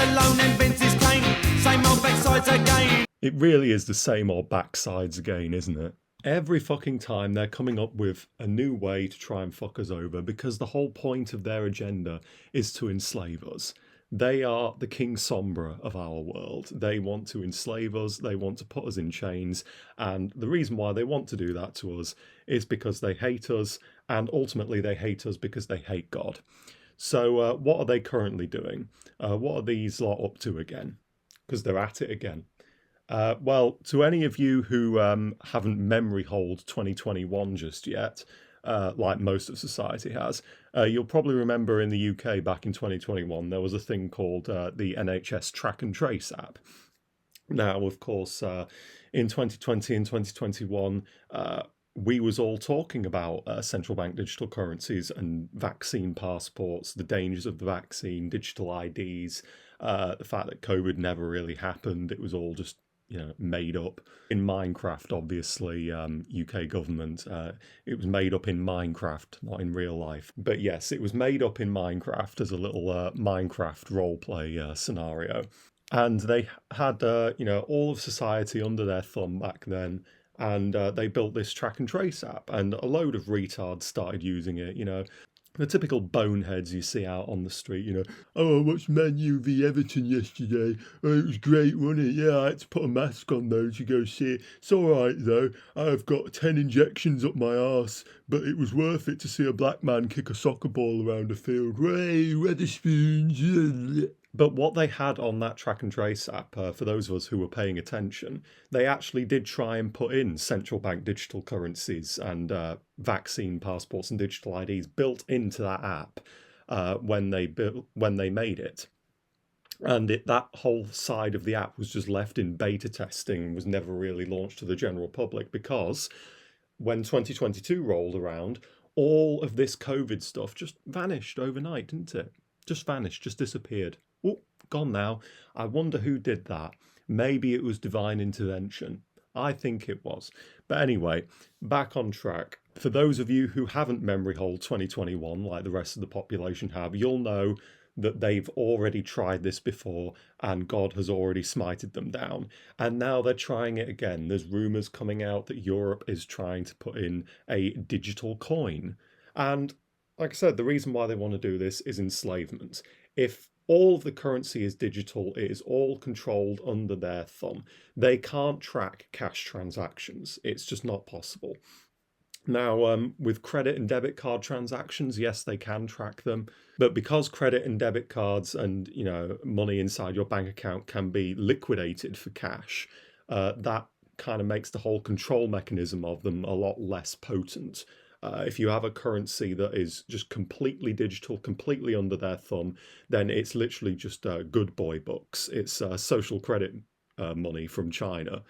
alone and Vince is claim. Same old backsides again. It really is the same old backsides again, isn't it? Every fucking time they're coming up with a new way to try and fuck us over because the whole point of their agenda is to enslave us. They are the King Sombra of our world. They want to enslave us, they want to put us in chains, and the reason why they want to do that to us is because they hate us, and ultimately they hate us because they hate God. So what are they currently doing? What are these lot up to again? Because they're at it again. Well, to any of you who haven't memory hold 2021 just yet, like most of society has, you'll probably remember in the UK back in 2021 there was a thing called the NHS Track and Trace app. Now, of course, in 2020 and 2021, we was all talking about central bank digital currencies and vaccine passports, the dangers of the vaccine, digital IDs, the fact that COVID never really happened. It was all just made up. In Minecraft, obviously, UK government, it was made up in Minecraft, not in real life. But yes, it was made up in Minecraft as a little Minecraft roleplay scenario. And they had, all of society under their thumb back then. And they built this track and trace app, and a load of retards started using it, the typical boneheads you see out on the street, oh, I watched Man U v Everton yesterday. Oh, it was great, wasn't it? Yeah, I had to put a mask on though to go see it. It's all right though. I've got 10 injections up my arse, but it was worth it to see a black man kick a soccer ball around the field. Hey, Wetherspoons. But what they had on that track and trace app, for those of us who were paying attention, they actually did try and put in central bank digital currencies and vaccine passports and digital IDs built into that app when they made it. And that whole side of the app was just left in beta testing and was never really launched to the general public because when 2022 rolled around, all of this COVID stuff just vanished overnight, didn't it? Just vanished, just disappeared. Oh, gone now. I wonder who did that. Maybe it was divine intervention. I think it was. But anyway, back on track. For those of you who haven't memory hold 2021 like the rest of the population have, you'll know that they've already tried this before and God has already smited them down. And now they're trying it again. There's rumours coming out that Europe is trying to put in a digital coin. And like I said, the reason why they want to do this is enslavement. If all of the currency is digital, it is all controlled under their thumb. They can't track cash transactions. It's just not possible. Now, with credit and debit card transactions, yes, they can track them. But because credit and debit cards and, money inside your bank account can be liquidated for cash, that kind of makes the whole control mechanism of them a lot less potent. If you have a currency that is just completely digital, completely under their thumb, then it's literally just good boy bucks. It's social credit money from China.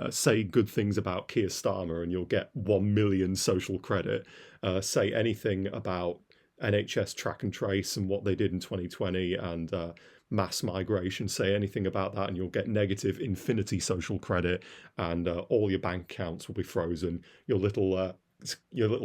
Say good things about Keir Starmer and you'll get 1 million social credit. Say anything about NHS track and trace and what they did in 2020 and mass migration. Say anything about that and you'll get negative infinity social credit and all your bank accounts will be frozen. Your little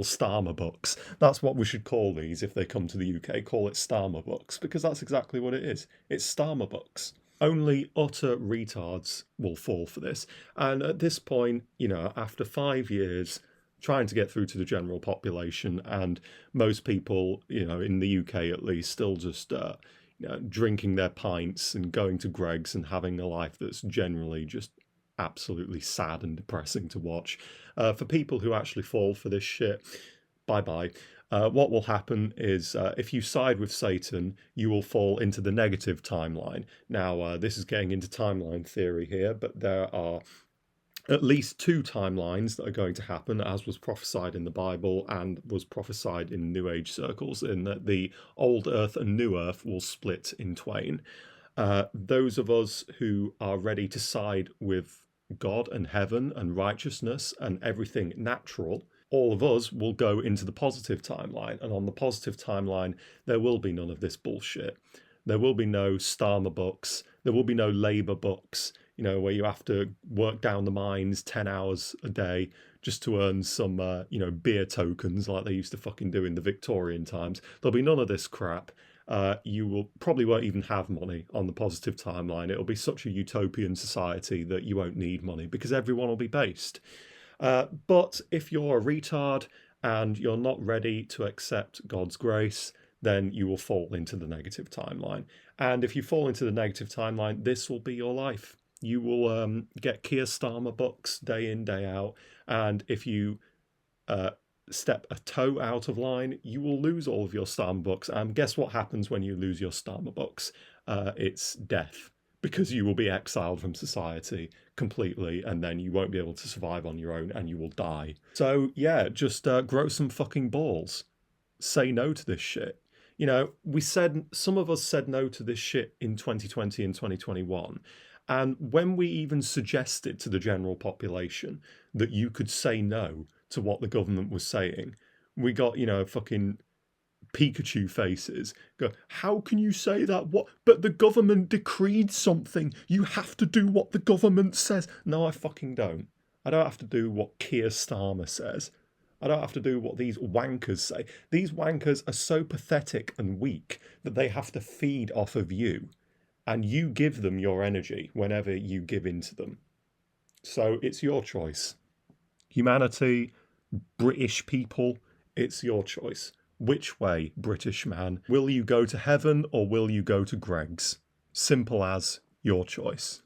Starmer bucks. That's what we should call these if they come to the UK. Call it Starmer bucks, because that's exactly what it is. It's Starmer bucks. Only utter retards will fall for this. And at this point, after 5 years trying to get through to the general population and most people, in the UK at least, still just drinking their pints and going to Greggs and having a life that's generally just absolutely sad and depressing to watch. For people who actually fall for this shit, bye-bye. What will happen is if you side with Satan, you will fall into the negative timeline. Now, this is getting into timeline theory here, but there are at least 2 timelines that are going to happen, as was prophesied in the Bible and was prophesied in New Age circles, in that the old earth and new earth will split in twain. Those of us who are ready to side with God and heaven and righteousness and everything natural, all of us will go into the positive timeline. And on the positive timeline, there will be none of this bullshit. There will be no Starmer books. There will be no Labour books, where you have to work down the mines 10 hours a day just to earn some, beer tokens like they used to fucking do in the Victorian times. There'll be none of this crap. you will probably won't even have money on the positive timeline. It'll be such a utopian society that you won't need money because everyone will be based. But if you're a retard and you're not ready to accept God's grace, then you will fall into the negative timeline. And if you fall into the negative timeline, this will be your life. You will get Keir Starmer bucks day in, day out. And if you step a toe out of line, you will lose all of your Starmer bucks. And guess what happens when you lose your Starmer bucks? It's death, because you will be exiled from society completely, and then you won't be able to survive on your own and you will die. So yeah, just grow some fucking balls. Say no to this shit. You know, some of us said no to this shit in 2020 and 2021. And when we even suggested to the general population that you could say no to what the government was saying, we got, fucking Pikachu faces go, how can you say that? What? But the government decreed something. You have to do what the government says. No, I fucking don't. I don't have to do what Keir Starmer says. I don't have to do what these wankers say. These wankers are so pathetic and weak that they have to feed off of you. And you give them your energy whenever you give in to them. So it's your choice. Humanity, British people, it's your choice. Which way, British man? Will you go to heaven or will you go to Greg's? Simple as your choice.